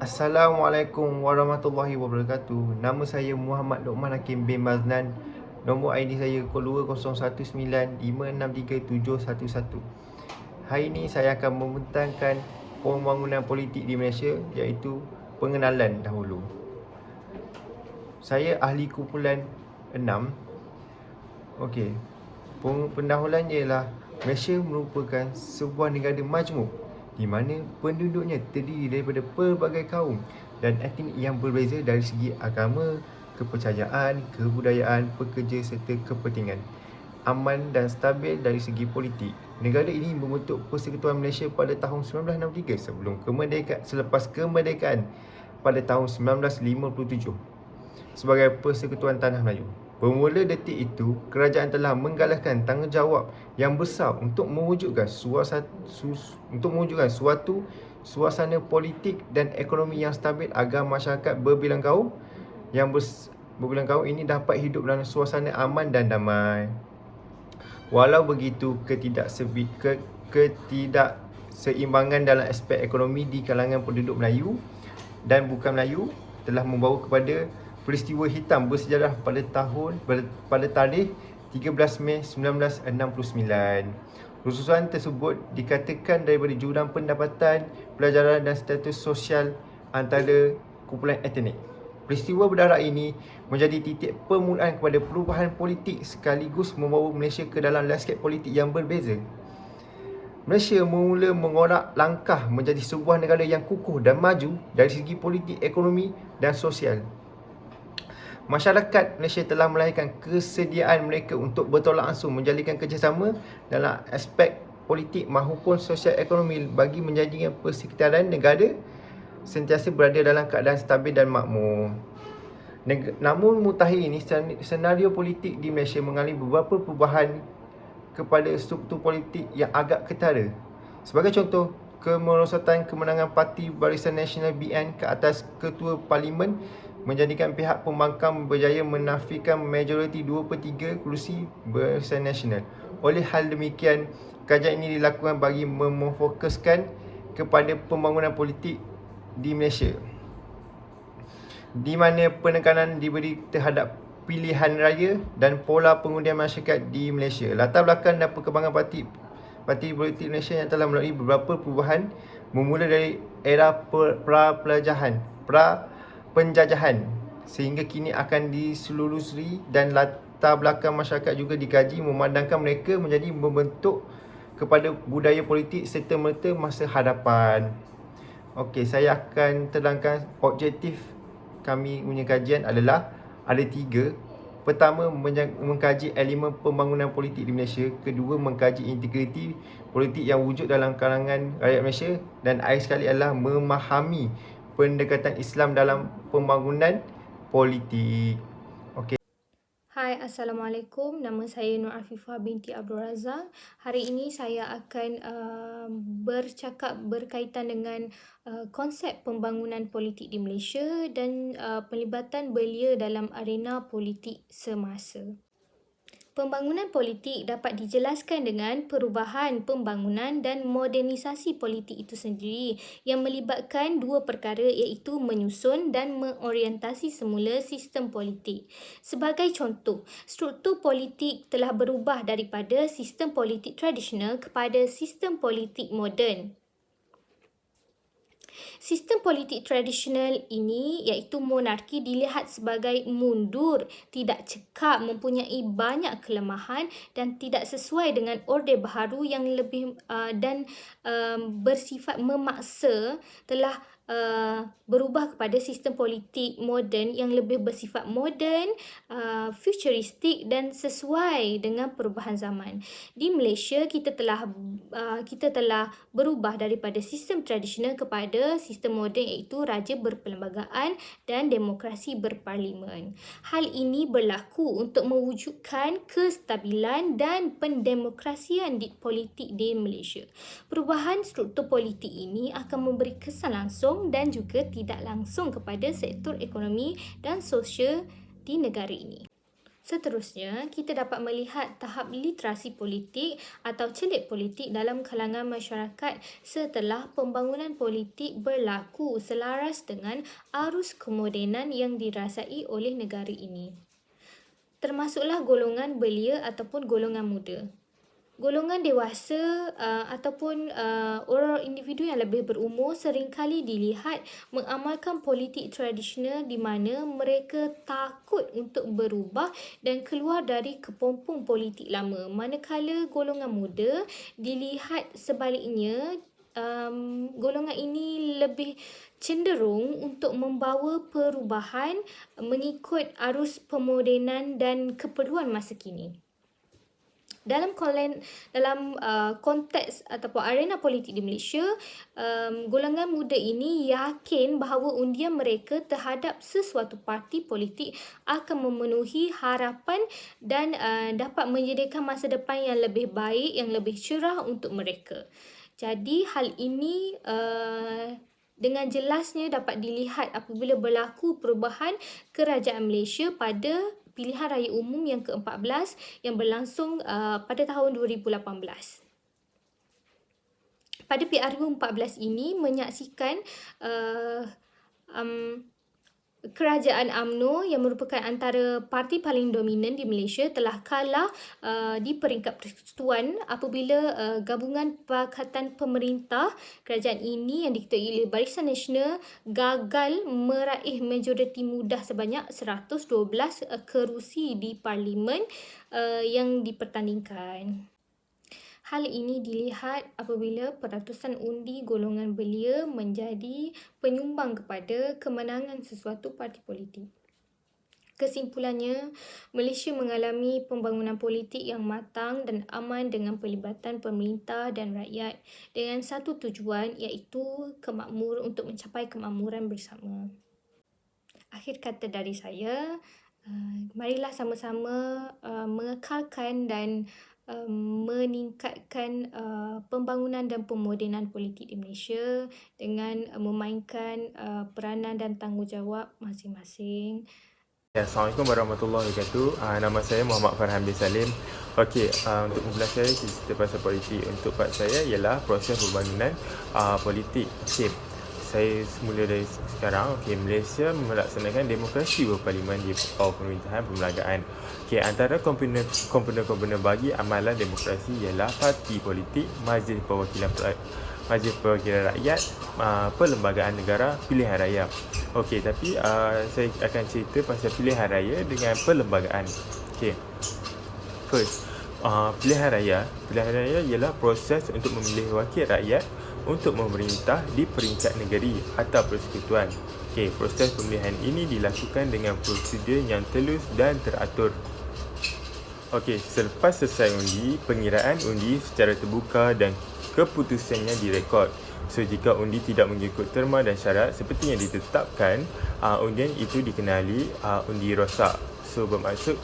Assalamualaikum warahmatullahi wabarakatuh. Nama saya Muhammad Lokman Hakim bin Maznan. Nombor ID saya 0201956371. Hari ini saya akan membentangkan pembangunan politik di Malaysia, iaitu pengenalan dahulu. Saya ahli kumpulan 6. Okey. Pendahuluannya ialah Malaysia merupakan sebuah negara majmuk di mana penduduknya terdiri daripada pelbagai kaum dan etnik yang berbeza dari segi agama, kepercayaan, kebudayaan, pekerja serta kepentingan. Aman dan stabil dari segi politik. Negara ini membentuk Persekutuan Malaysia pada tahun 1963 selepas kemerdekaan pada tahun 1957 sebagai Persekutuan Tanah Melayu. Bermula detik itu, kerajaan telah menggalakkan tanggungjawab yang besar untuk mewujudkan suatu suasana politik dan ekonomi yang stabil agar masyarakat berbilang kaum ini dapat hidup dalam suasana aman dan damai. Walau begitu, ketidakseimbangan dalam aspek ekonomi di kalangan penduduk Melayu dan bukan Melayu telah membawa kepada peristiwa hitam bersejarah pada tarikh 13 Mei 1969. Rusuhan tersebut dikatakan daripada jurang pendapatan, pelajaran dan status sosial antara kumpulan etnik. Peristiwa berdarah ini menjadi titik permulaan kepada perubahan politik sekaligus membawa Malaysia ke dalam landscape politik yang berbeza. Malaysia mula mengorak langkah menjadi sebuah negara yang kukuh dan maju dari segi politik, ekonomi dan sosial. Masyarakat Malaysia telah melahirkan kesediaan mereka untuk bertolak langsung menjalinkan kerjasama dalam aspek politik maupun sosial ekonomi bagi menjadikan persekitaran negara sentiasa berada dalam keadaan stabil dan makmur. Namun mutakhir ini, senario politik di Malaysia mengalami beberapa perubahan kepada struktur politik yang agak ketara. Sebagai contoh, kemerosotan kemenangan Parti Barisan Nasional BN ke atas Ketua Parlimen menjadikan pihak pembangkang berjaya menafikan majoriti 2/3 kerusi Barisan Nasional. Oleh hal demikian, kajian ini dilakukan bagi memfokuskan kepada pembangunan politik di Malaysia, di mana penekanan diberi terhadap pilihan raya dan pola pengundian masyarakat di Malaysia. Latar belakang dan perkembangan parti politik Malaysia yang telah melalui beberapa perubahan bermula dari era penjajahan sehingga kini akan diselusuri, dan latar belakang masyarakat juga dikaji memandangkan mereka menjadi membentuk kepada budaya politik serta merta masa hadapan. Okey, saya akan terangkan objektif kami punya kajian adalah ada 3. Pertama, mengkaji elemen pembangunan politik di Malaysia. Kedua, mengkaji integriti politik yang wujud dalam kalangan rakyat Malaysia. Dan akhir sekali adalah memahami pendekatan Islam dalam pembangunan politik. Okey. Hai, Assalamualaikum. Nama saya Nur Afifah binti Abdul Razak. Hari ini saya akan bercakap berkaitan dengan konsep pembangunan politik di Malaysia dan pelibatan belia dalam arena politik semasa. Pembangunan politik dapat dijelaskan dengan perubahan pembangunan dan modernisasi politik itu sendiri yang melibatkan dua perkara, iaitu menyusun dan mengorientasi semula sistem politik. Sebagai contoh, struktur politik telah berubah daripada sistem politik tradisional kepada sistem politik moden. Sistem politik tradisional ini, iaitu monarki, dilihat sebagai mundur, tidak cekap, mempunyai banyak kelemahan dan tidak sesuai dengan Orde Baharu yang lebih bersifat memaksa, telah berubah kepada sistem politik moden yang lebih bersifat moden, futuristik dan sesuai dengan perubahan zaman. Di Malaysia, kita telah berubah daripada sistem tradisional kepada sistem moden, iaitu raja berperlembagaan dan demokrasi berparlimen. Hal ini berlaku untuk mewujudkan kestabilan dan pendemokrasian di politik di Malaysia. Perubahan struktur politik ini akan memberi kesan langsung dan juga tidak langsung kepada sektor ekonomi dan sosial di negara ini. Seterusnya, kita dapat melihat tahap literasi politik atau celik politik dalam kalangan masyarakat setelah pembangunan politik berlaku selaras dengan arus kemodenan yang dirasai oleh negara ini. Termasuklah golongan belia ataupun golongan muda. Golongan dewasa ataupun orang individu yang lebih berumur seringkali dilihat mengamalkan politik tradisional di mana mereka takut untuk berubah dan keluar dari kepompong politik lama. Manakala golongan muda dilihat sebaliknya, golongan ini lebih cenderung untuk membawa perubahan mengikut arus pemodenan dan keperluan masa kini. Dalam konteks ataupun arena politik di Malaysia, golongan muda ini yakin bahawa undian mereka terhadap sesuatu parti politik akan memenuhi harapan dan dapat menyediakan masa depan yang lebih baik, yang lebih cerah untuk mereka. Jadi hal ini dengan jelasnya dapat dilihat apabila berlaku perubahan kerajaan Malaysia pada pilihan raya umum yang ke-14 yang berlangsung pada tahun 2018. Pada PRU 14 ini menyaksikan kerajaan UMNO yang merupakan antara parti paling dominan di Malaysia telah kalah di peringkat persekutuan apabila gabungan Pakatan Pemerintah kerajaan ini yang diketuai oleh Barisan Nasional gagal meraih majoriti mudah sebanyak 112 kerusi di parlimen yang dipertandingkan. Hal ini dilihat apabila peratusan undi golongan belia menjadi penyumbang kepada kemenangan sesuatu parti politik. Kesimpulannya, Malaysia mengalami pembangunan politik yang matang dan aman dengan pelibatan pemerintah dan rakyat dengan satu tujuan iaitu untuk mencapai kemakmuran bersama. Akhir kata dari saya, marilah sama-sama mengekalkan dan meningkatkan pembangunan dan pemodenan politik di Malaysia dengan memainkan peranan dan tanggungjawab masing-masing. Ya, Assalamualaikum warahmatullahi wabarakatuh. Nama saya Muhammad Farhan bin Salim. Okey, untuk mempelajari cerita pasal politik untuk part saya ialah proses pembangunan politik. Okey, saya semula dari sekarang. Okey, Malaysia melaksanakan demokrasi berparlimen di bawah pemerintahan perlembagaan. Okey, antara komponen bagi amalan demokrasi ialah parti politik, majlis perwakilan rakyat, perlembagaan negara, pilihan raya. Okey, tapi saya akan cerita pasal pilihan raya dengan perlembagaan. Okey. First, pilihan raya ialah proses untuk memilih wakil rakyat untuk memerintah di peringkat negeri atau persekutuan. Okey, proses pemilihan ini dilakukan dengan prosedur yang telus dan teratur. Okey, selepas selesai undi, pengiraan undi secara terbuka dan keputusannya direkod. So, jika undi tidak mengikut terma dan syarat seperti yang ditetapkan, undian itu dikenali undi rosak. So, bermaksud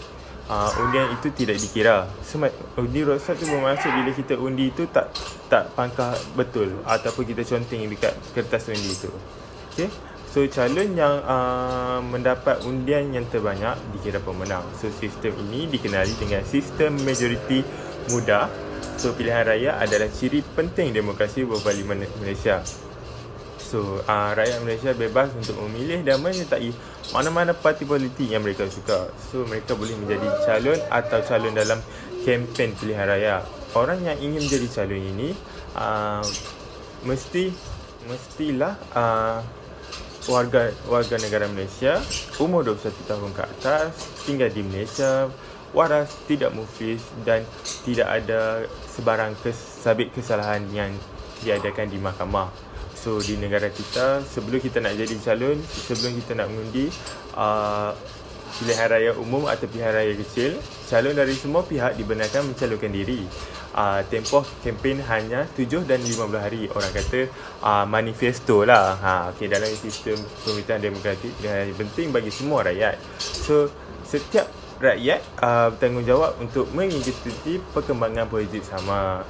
undian itu tidak dikira. So, undi rosak tu bermaksud bila kita undi itu tak pangkah betul ataupun kita conteng dekat kertas undi itu. Okey. So, calon yang mendapat undian yang terbanyak dikira pemenang. So, sistem ini dikenali dengan sistem majoriti mudah. So, pilihan raya adalah ciri penting demokrasi berparlimen Malaysia. So, rakyat Malaysia bebas untuk memilih dan menyertai mana-mana parti politik yang mereka suka. So, mereka boleh menjadi calon atau calon dalam kempen pilihan raya. Orang yang ingin menjadi calon ini mestilah warga negara Malaysia, umur 21 tahun ke atas, tinggal di Malaysia, waras, tidak muflis dan tidak ada sebarang sabit kesalahan yang diadakan di mahkamah. So, di negara kita, sebelum kita nak jadi calon, sebelum kita nak mengundi pilihan raya umum atau pilihan raya kecil, calon dari semua pihak dibenarkan mencalonkan diri. Tempoh kempen hanya 7 dan 15 hari. Orang kata manifesto lah. Okay, dalam sistem pemerintahan demokratik, pilihan raya penting bagi semua rakyat. So, setiap rakyat bertanggungjawab untuk mengikuti perkembangan politik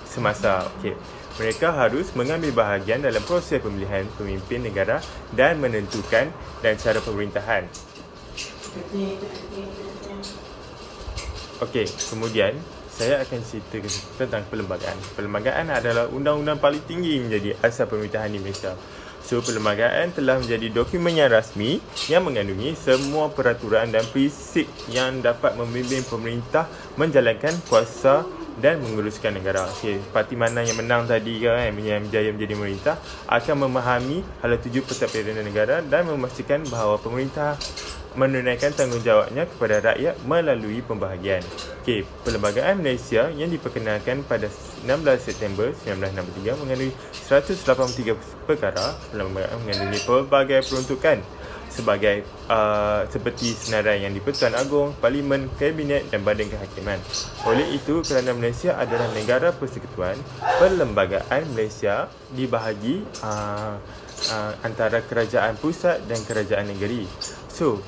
semasa. Okay. Mereka harus mengambil bahagian dalam proses pemilihan pemimpin negara dan menentukan dan cara pemerintahan. Okey, kemudian saya akan cerita tentang perlembagaan. Perlembagaan adalah undang-undang paling tinggi menjadi asas pemerintahan di Malaysia. So, perlembagaan telah menjadi dokumen yang rasmi yang mengandungi semua peraturan dan prinsip yang dapat membimbing pemerintah menjalankan kuasa dan menguruskan negara. Okey, parti mana yang menang tadi kan, yang berjaya menjadi pemerintah akan memahami hala tuju pentadbiran negara dan memastikan bahawa pemerintah menunaikan tanggungjawabnya kepada rakyat melalui pembahagian. Okey, Perlembagaan Malaysia yang diperkenalkan pada 16 September 1963 mengandungi 183 perkara. Perlembagaan mengandungi pelbagai peruntukan sebagai seperti senarai yang di-Pertuan Agong, Parlimen, Kabinet dan Badan Kehakiman. Oleh itu, kerana Malaysia adalah negara persekutuan, Perlembagaan Malaysia dibahagi antara kerajaan pusat dan kerajaan negeri. So,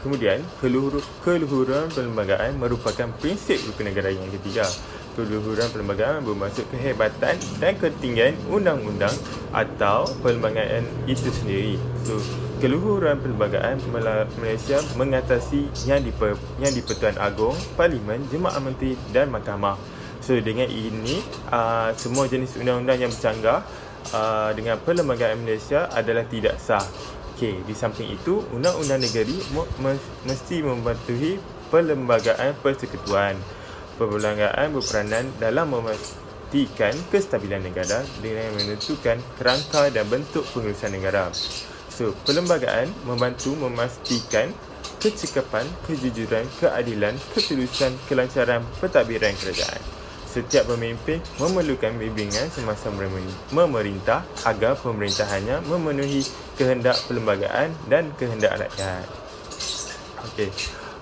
kemudian, keluhuran perlembagaan merupakan prinsip kenegaraan yang ketiga. Keluhuran perlembagaan bermaksud kehebatan dan ketinggian undang-undang atau perlembagaan itu sendiri. So, keluhuran perlembagaan Malaysia mengatasi yang di-Pertuan Agong, Parlimen, Jemaah Menteri dan Mahkamah. So, dengan ini, semua jenis undang-undang yang bercanggah dengan perlembagaan Malaysia adalah tidak sah. Okey, di samping itu, undang-undang negeri mesti mematuhi perlembagaan persekutuan. Perlembagaan berperanan dalam memastikan kestabilan negara dengan menentukan kerangka dan bentuk pengurusan negara. So, perlembagaan membantu memastikan kecekapan, kejujuran, keadilan, ketulusan, kelancaran pentadbiran kerajaan. Setiap pemimpin memerlukan bimbingan semasa memerintah agar pemerintahannya memenuhi kehendak perlembagaan dan kehendak rakyat. Okey,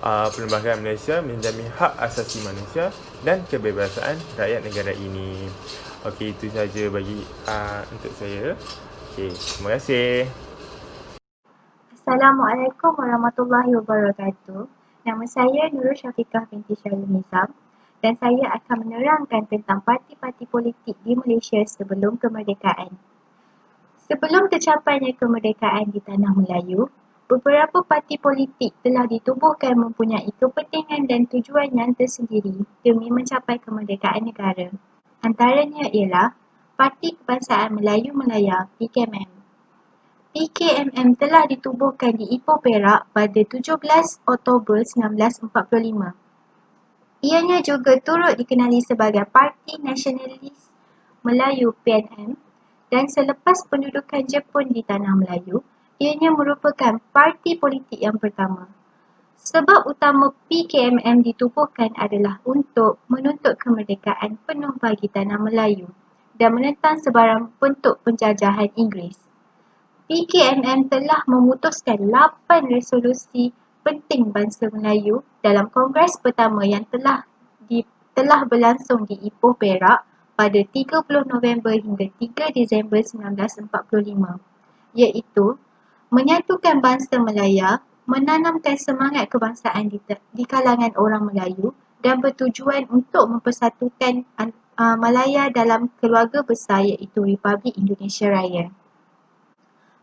Perlembagaan Malaysia menjamin hak asasi manusia dan kebebasan rakyat negara ini. Okey, itu saja bagi untuk saya. Okey, terima kasih. Assalamualaikum warahmatullahi wabarakatuh. Nama saya Nurul Syafiqah binti Syarul Nizam dan saya akan menerangkan tentang parti-parti politik di Malaysia sebelum kemerdekaan. Sebelum tercapainya kemerdekaan di Tanah Melayu, beberapa parti politik telah ditubuhkan mempunyai kepentingan dan tujuan yang tersendiri demi mencapai kemerdekaan negara. Antaranya ialah Parti Kebangsaan Melayu Melaya (PKMM). PKMM telah ditubuhkan di Ipoh Perak pada 17 Oktober 1945. Ianya juga turut dikenali sebagai Parti Nasionalis Melayu (PNM) dan selepas pendudukan Jepun di Tanah Melayu, ianya merupakan parti politik yang pertama. Sebab utama PKMM ditubuhkan adalah untuk menuntut kemerdekaan penuh bagi Tanah Melayu dan menentang sebarang bentuk penjajahan Inggeris. PKMM telah memutuskan 8 resolusi penting bangsa Melayu dalam Kongres pertama yang telah berlangsung di Ipoh Perak pada 30 November hingga 3 Disember 1945, iaitu menyatukan bangsa Melaya, menanamkan semangat kebangsaan di kalangan orang Melayu dan bertujuan untuk mempersatukan Malaya dalam keluarga besar iaitu Republik Indonesia Raya.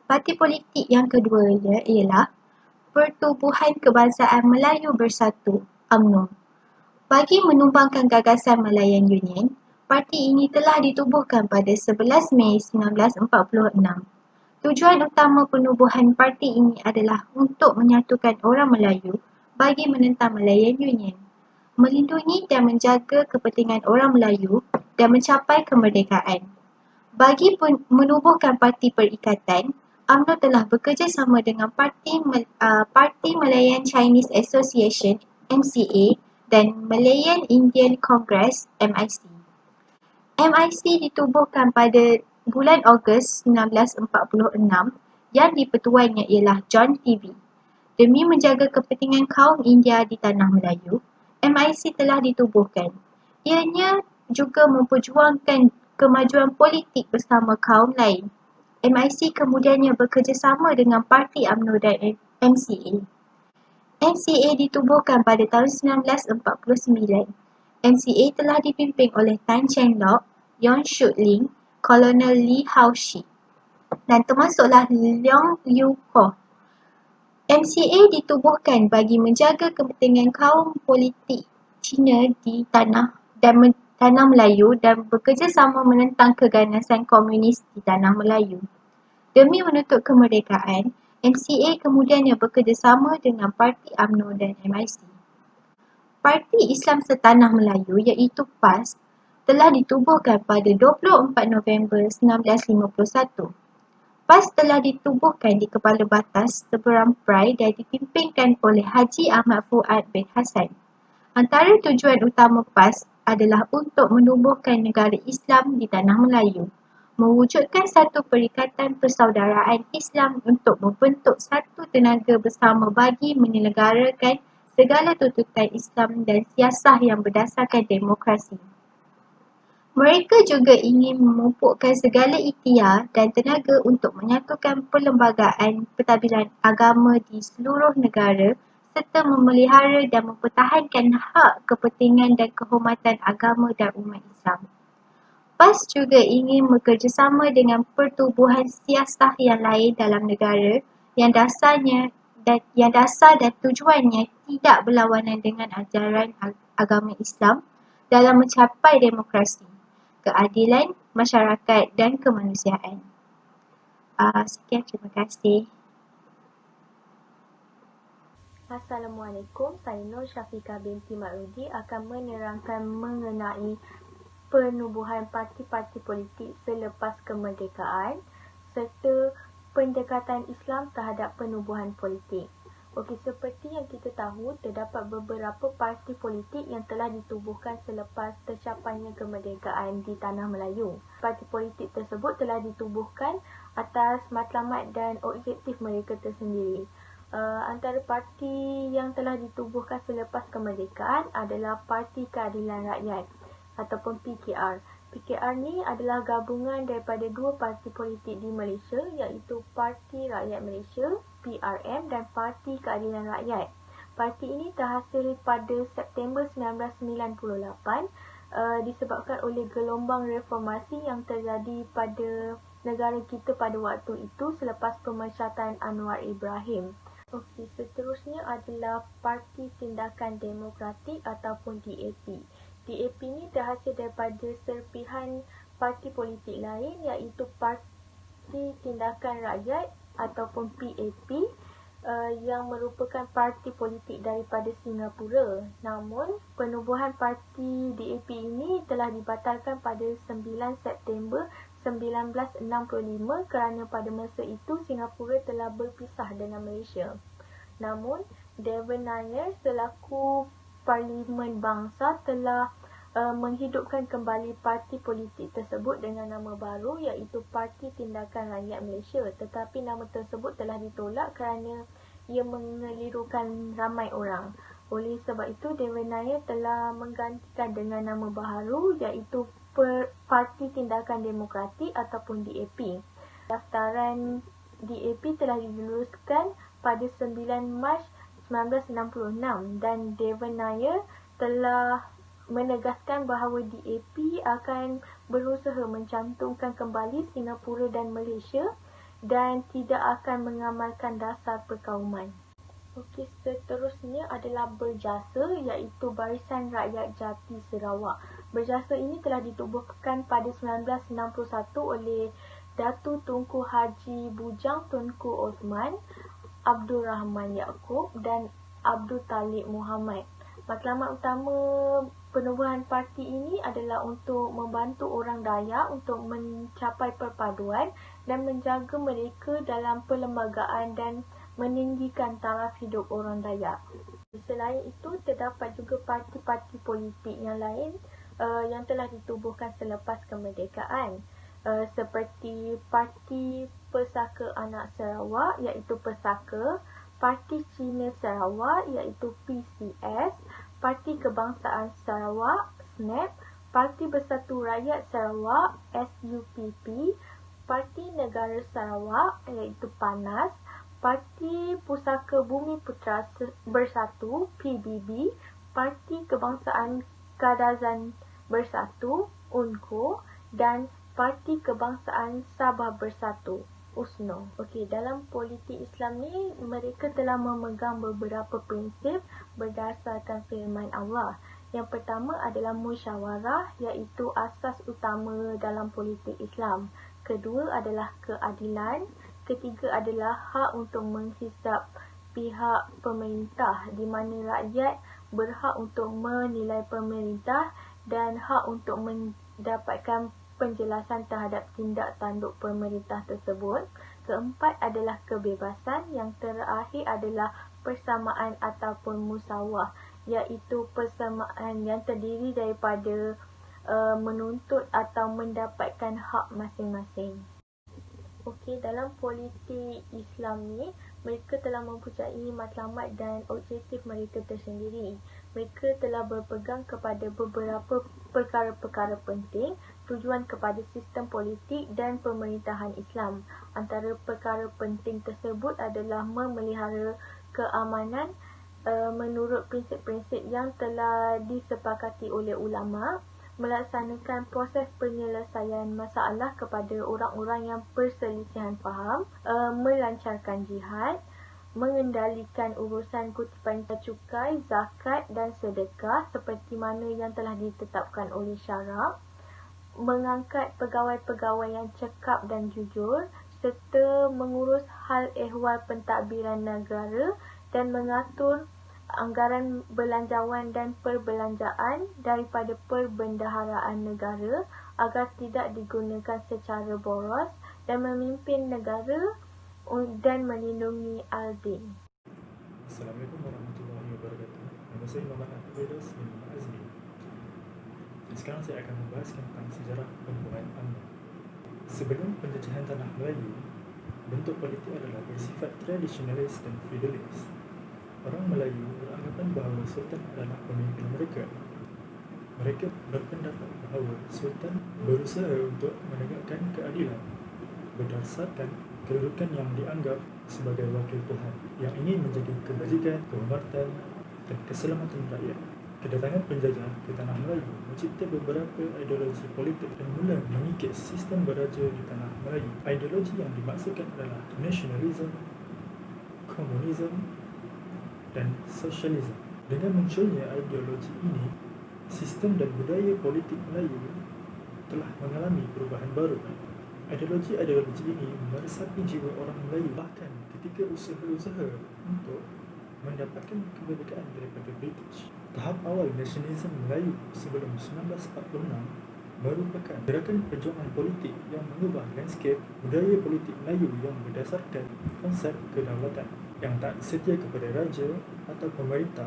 Parti politik yang keduanya ialah Pertubuhan Kebangsaan Melayu Bersatu (UMNO). Bagi menumbangkan gagasan Malayan Union, parti ini telah ditubuhkan pada 11 Mei 1946. Tujuan utama penubuhan parti ini adalah untuk menyatukan orang Melayu bagi menentang Malayan Union, melindungi dan menjaga kepentingan orang Melayu dan mencapai kemerdekaan. Bagi menubuhkan parti perikatan, UMNO telah bekerjasama dengan Parti Malayan Chinese Association (MCA) dan Malayan Indian Congress (MIC). MIC ditubuhkan pada bulan Ogos 1946 yang dipertuannya ialah John T.V. Demi menjaga kepentingan kaum India di Tanah Melayu, MIC telah ditubuhkan. Ianya juga memperjuangkan kemajuan politik bersama kaum lain. MIC kemudiannya bekerjasama dengan Parti UMNO dan MCA. MCA ditubuhkan pada tahun 1949. MCA telah dipimpin oleh Tan Cheng Lock, Yong Shuk Ling, Kolonel Lee Hau Shi dan termasuklah Leong Liu Ho. MCA ditubuhkan bagi menjaga kepentingan kaum politik Cina di tanah Melayu dan bekerjasama menentang keganasan komunis di tanah Melayu. Demi menuntut kemerdekaan, MCA kemudiannya bekerjasama dengan Parti UMNO dan MIC. Parti Islam Setanah Melayu iaitu PAS telah ditubuhkan pada 24 November 1951. PAS telah ditubuhkan di Kepala Batas Seberang Perai dan dipimpinkan oleh Haji Ahmad Fuad bin Hassan. Antara tujuan utama PAS adalah untuk menubuhkan negara Islam di Tanah Melayu, mewujudkan satu perikatan persaudaraan Islam untuk membentuk satu tenaga bersama bagi menyelenggarakan segala tuntutan Islam dan siasah yang berdasarkan demokrasi. Mereka juga ingin memupukkan segala ikhtiar dan tenaga untuk menyatukan perlembagaan pentadbiran agama di seluruh negara serta memelihara dan mempertahankan hak, kepentingan dan kehormatan agama dan umat Islam. PAS juga ingin bekerjasama dengan pertubuhan siasah yang lain dalam negara yang dasar dan tujuannya tidak berlawanan dengan ajaran agama Islam dalam mencapai demokrasi, keadilan masyarakat dan kemanusiaan. Sekian, terima kasih. Assalamualaikum, saya Nur Syafiqah binti Mak Rudi akan menerangkan mengenai penubuhan parti-parti politik selepas kemerdekaan serta pendekatan Islam terhadap penubuhan politik. Okey, seperti yang kita tahu, terdapat beberapa parti politik yang telah ditubuhkan selepas tercapainya kemerdekaan di Tanah Melayu. Parti politik tersebut telah ditubuhkan atas matlamat dan objektif mereka tersendiri. Antara parti yang telah ditubuhkan selepas kemerdekaan adalah Parti Keadilan Rakyat ataupun PKR. PKR ni adalah gabungan daripada dua parti politik di Malaysia iaitu Parti Rakyat Malaysia, PRM dan Parti Keadilan Rakyat. Parti ini terhasil pada September 1998 disebabkan oleh gelombang reformasi yang terjadi pada negara kita pada waktu itu selepas pemecatan Anwar Ibrahim. Okey, seterusnya adalah Parti Tindakan Demokratik ataupun DAP. DAP ni terhasil daripada serpihan parti politik lain iaitu Parti Tindakan Rakyat ataupun PAP yang merupakan parti politik daripada Singapura. Namun, penubuhan parti DAP ini telah dibatalkan pada 9 September 1965 kerana pada masa itu Singapura telah berpisah dengan Malaysia. Namun, Dewan Nair selaku Parlimen Bangsa telah menghidupkan kembali parti politik tersebut dengan nama baru iaitu Parti Tindakan Rakyat Malaysia. Tetapi nama tersebut telah ditolak kerana ia mengelirukan ramai orang. Oleh sebab itu, Dewan Nair telah menggantikan dengan nama baharu iaitu Parti Tindakan Demokratik ataupun DAP. Daftaran DAP telah diluluskan pada 9 Mac 1966 dan Dewan Nair telah menegaskan bahawa DAP akan berusaha mencantumkan kembali Singapura dan Malaysia dan tidak akan mengamalkan dasar perkauman. Okey, seterusnya adalah Berjasa iaitu Barisan Rakyat Jati Sarawak. Berjasa ini telah ditubuhkan pada 1961 oleh Datu Tunku Haji Bujang Tunku Osman, Abdul Rahman Yaakob dan Abdul Talib Muhammad. Matlamat utama penubuhan parti ini adalah untuk membantu orang Dayak untuk mencapai perpaduan dan menjaga mereka dalam perlembagaan dan meninggikan taraf hidup orang Dayak. Selain itu, terdapat juga parti-parti politik yang lain yang telah ditubuhkan selepas kemerdekaan. Seperti Parti Pesaka Anak Sarawak iaitu Pesaka, Parti Cina Sarawak iaitu PCS, Parti Kebangsaan Sarawak SNAP, Parti Bersatu Rakyat Sarawak SUPP, Parti Negara Sarawak iaitu PANAS, Parti Pusaka Bumi Putera Bersatu PBB, Parti Kebangsaan Kadazan Bersatu UNCO dan Parti Kebangsaan Sabah Bersatu USNO. Okey, dalam politik Islam ni mereka telah memegang beberapa prinsip berdasarkan firman Allah Yang pertama adalah musyawarah, iaitu asas utama dalam politik Islam. Kedua adalah keadilan. Ketiga adalah hak untuk menghisap pihak pemerintah, di mana rakyat berhak untuk menilai pemerintah dan hak untuk mendapatkan penjelasan terhadap tindak tanduk pemerintah tersebut. Keempat adalah kebebasan. Yang terakhir adalah persamaan ataupun musawah, iaitu persamaan yang terdiri daripada menuntut atau mendapatkan hak masing-masing. Okey, dalam politik Islam ni, mereka telah mempunyai matlamat dan objektif mereka tersendiri. Mereka telah berpegang kepada beberapa perkara-perkara penting, tujuan kepada sistem politik dan pemerintahan Islam. Antara perkara penting tersebut adalah memelihara keamanan menurut prinsip-prinsip yang telah disepakati oleh ulama, melaksanakan proses penyelesaian masalah kepada orang-orang yang perselisihan faham, melancarkan jihad, mengendalikan urusan kutipan cukai, zakat dan sedekah seperti mana yang telah ditetapkan oleh syarak, mengangkat pegawai-pegawai yang cekap dan jujur, serta mengurus hal ehwal pentadbiran negara dan mengatur anggaran belanjawan dan perbelanjaan daripada perbendaharaan negara agar tidak digunakan secara boros, dan memimpin negara dan melindungi al-din. Assalamualaikum warahmatullahi wabarakatuh. Nama saya Muhammad Firdaus bin Azmi. Dan sekarang saya akan membahaskan tentang sejarah pembuatan UMNO. Sebelum penjajahan tanah Melayu, bentuk politik adalah bersifat tradisionalis dan feudalis. Orang Melayu beranggapan bahawa Sultan adalah pemimpin mereka. Mereka berpendapat bahawa Sultan berusaha untuk menegakkan keadilan berdasarkan kedudukan yang dianggap sebagai wakil Tuhan yang ingin menjaga kebajikan, kehormatan dan keselamatan rakyat. Kedatangan penjajah ke tanah Melayu mencipta beberapa ideologi politik dan mula mengikis sistem beraja di tanah Melayu. Ideologi yang dimaksudkan adalah nasionalisme, komunisme dan sosialisme. Dengan munculnya ideologi ini, sistem dan budaya politik Melayu telah mengalami perubahan baru. Ideologi ini meresapi jiwa orang Melayu bahkan ketika usaha-usaha untuk mendapatkan kemerdekaan daripada British. Tahap awal nasionalisme Melayu sebelum 1946 merupakan gerakan perjuangan politik yang mengubah landscape budaya politik Melayu yang berdasarkan konsep kedaulatan yang tak setia kepada raja atau pemerintah.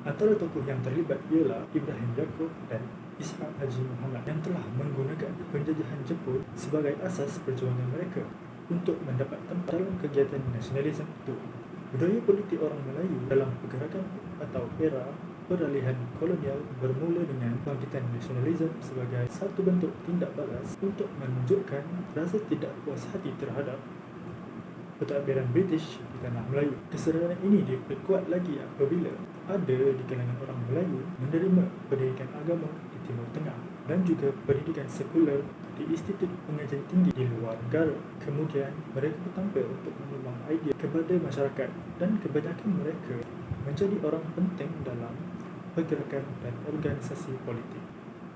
Antara tokoh yang terlibat ialah Ibrahim Yaakob dan Ishaq Haji Muhammad yang telah menggunakan penjajahan Jepun sebagai asas perjuangan mereka untuk mendapat tempat dalam kegiatan nasionalisme itu. Budaya politik orang Melayu dalam pergerakan atau era peralihan kolonial bermula dengan bangkitan nasionalisme sebagai satu bentuk tindak balas untuk menunjukkan rasa tidak puas hati terhadap pentadbiran British di tanah Melayu. Kesedaran ini diperkuat lagi apabila ada di kalangan orang Melayu menerima pendidikan agama di Timur Tengah dan juga pendidikan sekular di institut pengajian tinggi di luar negara. Kemudian mereka bertampil untuk menyumbang idea kepada masyarakat dan kebanyakan mereka menjadi orang penting dalam pergerakan dan organisasi politik.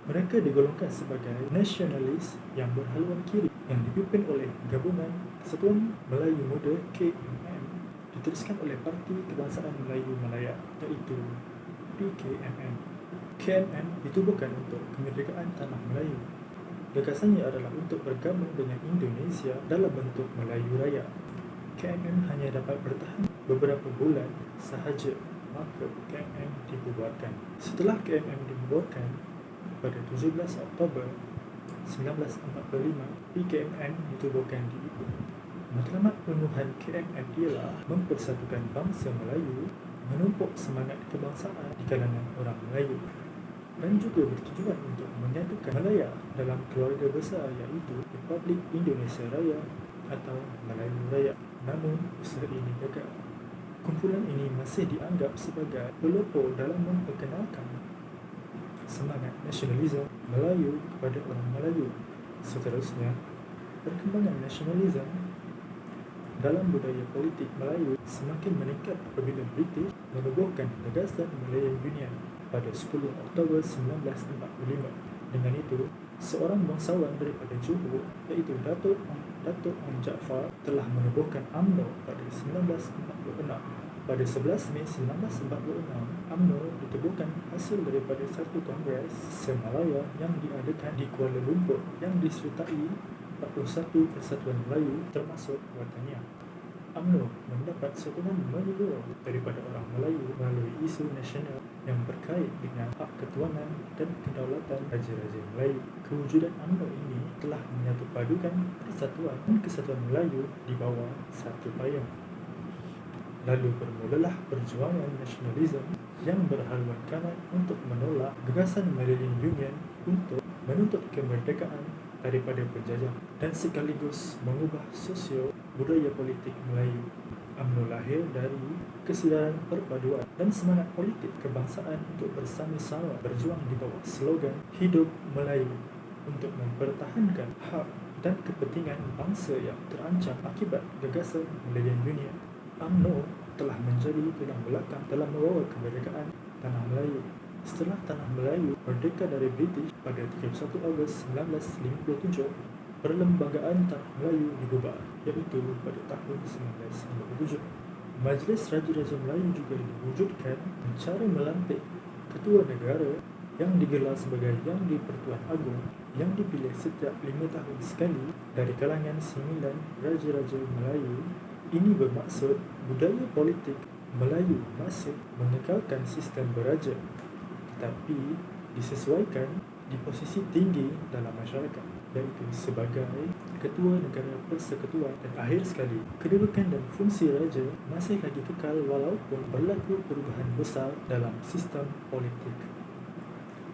Mereka digolongkan sebagai nasionalis yang berhaluan kiri yang dipimpin oleh Gabungan Kesatuan Melayu Muda KMM, diteruskan oleh Parti Kebangsaan Melayu Malaya iaitu PKMM. KMM ditubuhkan untuk kemerdekaan tanah Melayu. Gagasannya adalah untuk bergabung dengan Indonesia dalam bentuk Melayu Raya. KMM hanya dapat bertahan beberapa bulan sahaja, maka KMM dibubarkan. Setelah KMM dibubarkan pada 17 Oktober 1945, PKMN ditubuhkan di Ipoh. Matlamat penuhan KMN ialah mempersatukan bangsa Melayu, menumpuk semangat kebangsaan di kalangan orang Melayu dan juga bertujuan untuk menyatukan Malaya dalam keluarga besar iaitu Republik Indonesia Raya atau Melayu Raya. Namun, usaha ini gagal. Kumpulan ini masih dianggap sebagai pelopor dalam memperkenalkan semangat nasionalisme Melayu kepada orang Melayu. Seterusnya, perkembangan nasionalisme dalam budaya politik Melayu semakin meningkat apabila British menubuhkan gagasan Malayan Union pada 10 Oktober 1945. Dengan itu, seorang bangsawan daripada Johor iaitu Datuk Ong Jaafar telah menubuhkan UMNO pada 1946. Pada 11 Mei 1946, UMNO ditubuhkan hasil daripada satu kongres semalaya yang diadakan di Kuala Lumpur yang disertai 41 persatuan Melayu termasuk Wataniah. UMNO mendapat sokongan menyeluruh daripada orang Melayu melalui isu nasional yang berkait dengan hak ketuanan dan kedaulatan Raja-Raja Melayu. Kewujudan UMNO ini telah menyatupadukan persatuan dan kesatuan Melayu di bawah satu payung. Lalu bermulalah perjuangan nasionalisme yang berhaluan kanan untuk menolak gagasan Malaysian Union untuk menuntut kemerdekaan daripada penjajah dan sekaligus mengubah sosio budaya politik Melayu. UMNO lahir dari kesedaran perpaduan dan semangat politik kebangsaan untuk bersama-sama berjuang di bawah slogan Hidup Melayu untuk mempertahankan hak dan kepentingan bangsa yang terancam akibat gagasan Malaysian Union. UMNO telah menjadi tulang belakang dalam membawa kemerdekaan Tanah Melayu. Setelah Tanah Melayu merdeka dari British pada 31 Ogos 1957, Perlembagaan Tanah Melayu dibubar, iaitu pada tahun 1957. Majlis Raja-Raja Melayu juga diwujudkan secara melantik Ketua Negara yang digelar sebagai Yang di-Pertuan Agong yang dipilih setiap 5 tahun sekali dari kalangan 9 Raja-Raja Melayu. Ini bermaksud budaya politik Melayu masih mengekalkan sistem beraja, tetapi disesuaikan di posisi tinggi dalam masyarakat, iaitu sebagai Ketua Negara Persekutuan. Dan akhir sekali, kedudukan dan fungsi raja masih lagi kekal walaupun berlaku perubahan besar dalam sistem politik.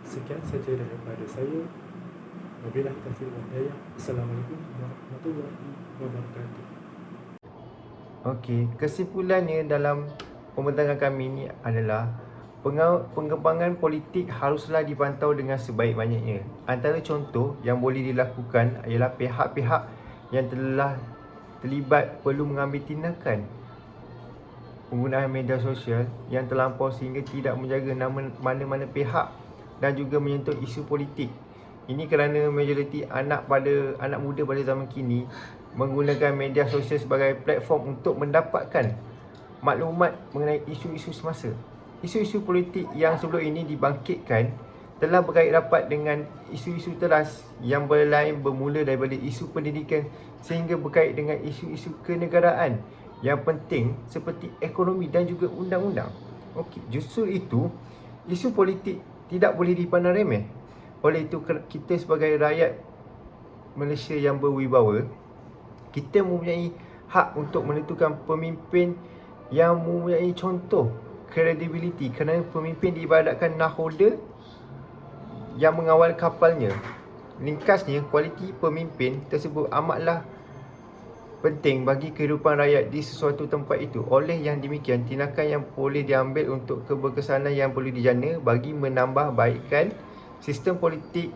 Sekian saja daripada saya. Wabillahi taufiq wal hidayah. Assalamualaikum warahmatullahi wabarakatuh. Okey, kesimpulannya dalam pembincangan kami ni adalah pengembangan politik haruslah dipantau dengan sebaik-baiknya. Antara contoh yang boleh dilakukan ialah pihak-pihak yang telah terlibat perlu mengambil tindakan penggunaan media sosial yang terlampau sehingga tidak menjaga nama mana-mana pihak dan juga menyentuh isu politik. Ini kerana majoriti anak muda pada zaman kini menggunakan media sosial sebagai platform untuk mendapatkan maklumat mengenai isu-isu semasa. Isu-isu politik yang sebelum ini dibangkitkan telah berkait rapat dengan isu-isu teras yang berlain bermula daripada isu pendidikan sehingga berkait dengan isu-isu kenegaraan yang penting seperti ekonomi dan juga undang-undang. Okey, justru itu isu politik tidak boleh dipandang remeh. Oleh itu kita sebagai rakyat Malaysia yang berwibawa, kita mempunyai hak untuk menentukan pemimpin yang mempunyai contoh credibility kerana pemimpin diibaratkan nahoda yang mengawal kapalnya. Ringkasnya, kualiti pemimpin tersebut amatlah penting bagi kehidupan rakyat di sesuatu tempat itu. Oleh yang demikian, tindakan yang boleh diambil untuk keberkesanan yang perlu dijana bagi menambah baikkan sistem politik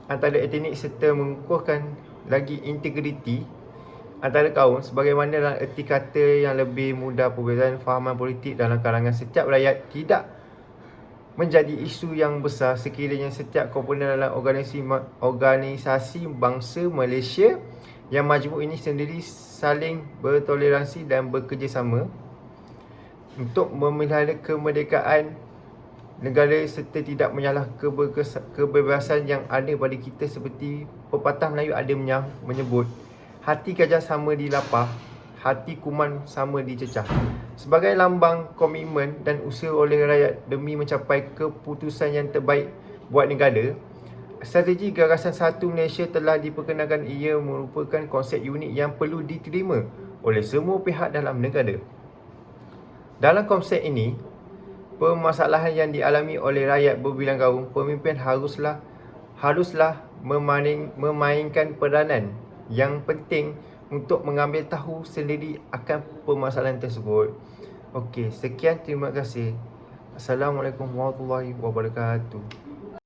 antara etnik serta mengukuhkan lagi integriti antara kaum sebagaimana dalam erti kata yang lebih mudah perbezaan fahaman politik dalam kalangan setiap rakyat tidak menjadi isu yang besar sekiranya setiap komponen dalam organisasi bangsa Malaysia yang majmuk ini sendiri saling bertoleransi dan bekerjasama untuk memelihara kemerdekaan negara serta tidak menyalah kebebasan yang ada pada kita seperti pepatah Melayu ada menyebut, hati gajah sama dilapah, hati kuman sama dicecah. Sebagai lambang komitmen dan usaha oleh rakyat demi mencapai keputusan yang terbaik buat negara, strategi gagasan Satu Malaysia telah diperkenalkan. Ia merupakan konsep unik yang perlu diterima oleh semua pihak dalam negara. Dalam konsep ini, permasalahan yang dialami oleh rakyat berbilang kaum, pemimpin haruslah memainkan peranan yang penting untuk mengambil tahu sendiri akan permasalahan tersebut. Okey, sekian, terima kasih. Assalamualaikum warahmatullahi wabarakatuh.